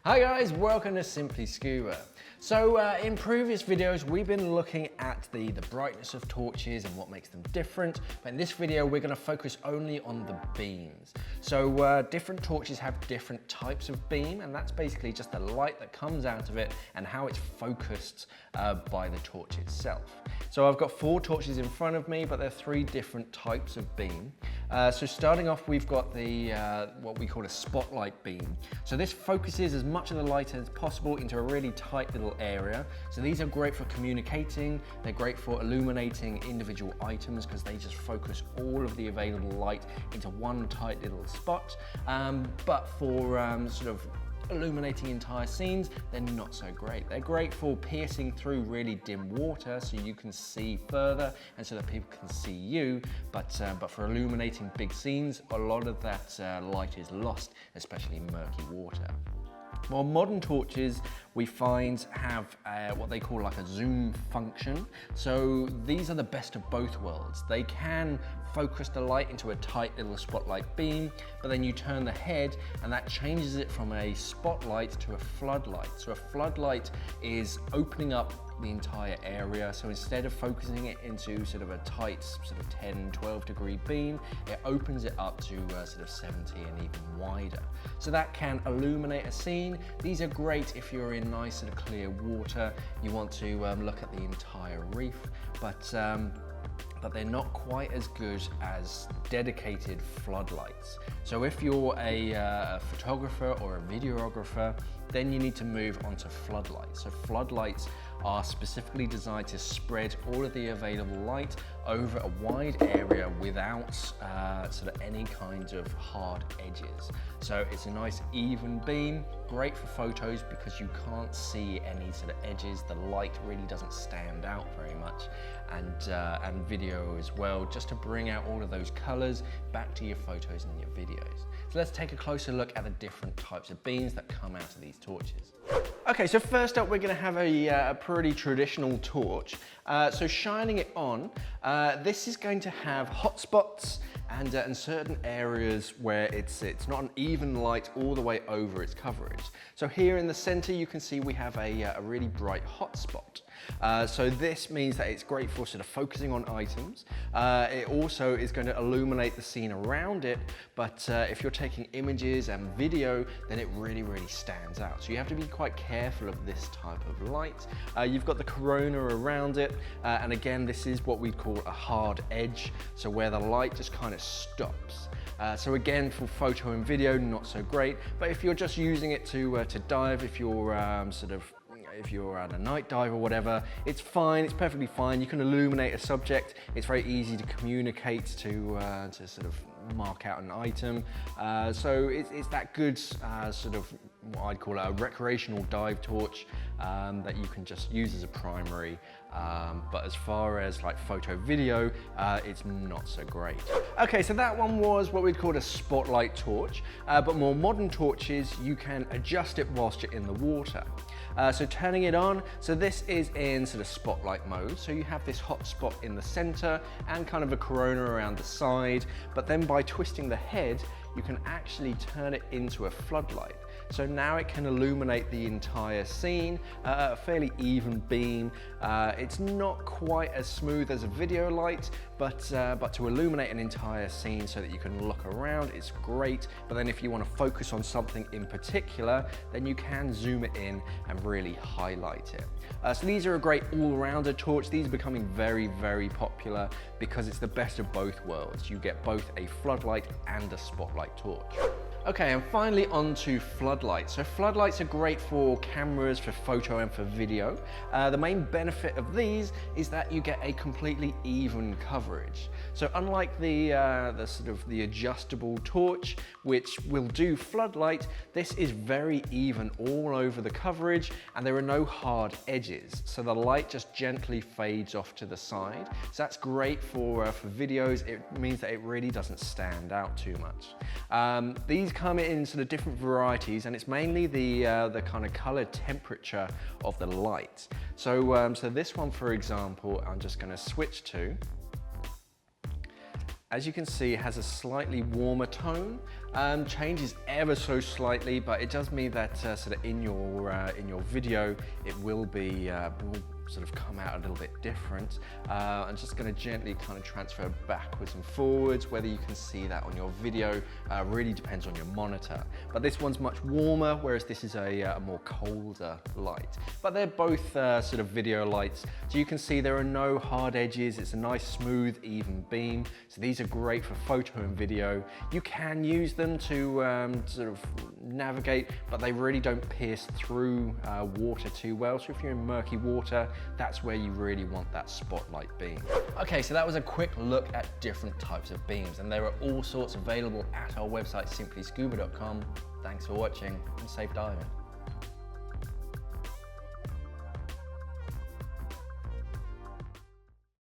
Hi guys, welcome to Simply Scuba. So in previous videos we've been looking at the brightness of torches and what makes them different, but in this video we're going to focus only on the beams. So different torches have different types of beam, and that's basically just the light that comes out of it and how it's focused by the torch itself. So I've got 4 torches in front of me, but there are 3 different types of beam. So starting off, we've got the what we call a spotlight beam. So this focuses as much of the light as possible into a really tight little area. So these are great for communicating, they're great for illuminating individual items because they just focus all of the available light into one tight little spot. But for sort of illuminating entire scenes, they're not so great. They're great for piercing through really dim water so you can see further and so that people can see you, but for illuminating big scenes, a lot of that light is lost, especially in murky water. More modern torches we find have what they call like a zoom function. So these are the best of both worlds. They can focus the light into a tight little spotlight beam, but then you turn the head and that changes it from a spotlight to a floodlight. So a floodlight is opening up the entire area. So instead of focusing it into sort of a tight sort of 10-12 degree beam, it opens it up to sort of 70 and even wider. So that can illuminate a scene. These are great if you're in nice sort of clear water, you want to look at the entire reef, but they're not quite as good as dedicated floodlights. So if you're a photographer or a videographer, then you need to move on to floodlights. So floodlights are specifically designed to spread all of the available light over a wide area without sort of any kind of hard edges. So it's a nice even beam, great for photos because you can't see any sort of edges. The light really doesn't stand out very much, and video as well, just to bring out all of those colors back to your photos and your videos. So let's take a closer look at the different types of beams that come out of these torches. Okay, so first up we're going to have a pretty traditional torch. So shining it on, this is going to have hot spots and certain areas where it's not an even light all the way over its coverage. So here in the center you can see we have a really bright hot spot. So this means that it's great for sort of focusing on items. It also is going to illuminate the scene around it, but if you're taking images and video, then it really stands out. So you have to be quite careful of this type of light. You've got the corona around it, and again, this is what we'd call a hard edge, so where the light just kind of stops. So again, for photo and video, not so great, but if you're just using it to dive, if you're if you're at a night dive or whatever, it's fine, it's perfectly fine. You can illuminate a subject. It's very easy to communicate to sort of mark out an item. So it's that good sort of what I'd call a recreational dive torch that you can just use as a primary. But as far as like photo video, it's not so great. Okay, so that one was what we'd call a spotlight torch, but more modern torches, you can adjust it whilst you're in the water. So turning it on, so this is in sort of spotlight mode. So you have this hot spot in the center and kind of a corona around the side, but then by twisting the head, you can actually turn it into a floodlight. So now it can illuminate the entire scene, a fairly even beam. It's not quite as smooth as a video light, but to illuminate an entire scene so that you can look around, it's great. But then if you want to focus on something in particular, then you can zoom it in and really highlight it. So these are a great all-rounder torch. These are becoming very popular because it's the best of both worlds. You get both a floodlight and a spotlight torch. Okay, and finally on to floodlights. So floodlights are great for cameras, for photo and for video. The main benefit of these is that you get a completely even coverage. So unlike the sort of the adjustable torch, which will do floodlight, this is very even all over the coverage and there are no hard edges. So the light just gently fades off to the side. So that's great for videos. It means that it really doesn't stand out too much. These come in sort of different varieties, and it's mainly the kind of color temperature of the light. So, so this one, for example, I'm just going to switch to. As you can see, it has a slightly warmer tone. Changes ever so slightly, but it does mean that sort of in your video, it will be will sort of come out a little bit different. I'm just going to gently kind of transfer backwards and forwards. Whether you can see that on your video really depends on your monitor. But this one's much warmer, whereas this is a more colder light. But they're both sort of video lights. So you can see there are no hard edges. It's a nice, smooth, even beam. So these are great for photo and video. You can use them to sort of navigate, but they really don't pierce through water too well. So if you're in murky water, that's where you really want that spotlight beam. Okay, so that was a quick look at different types of beams, and there are all sorts available at our website, simplyscuba.com. Thanks for watching and safe diving.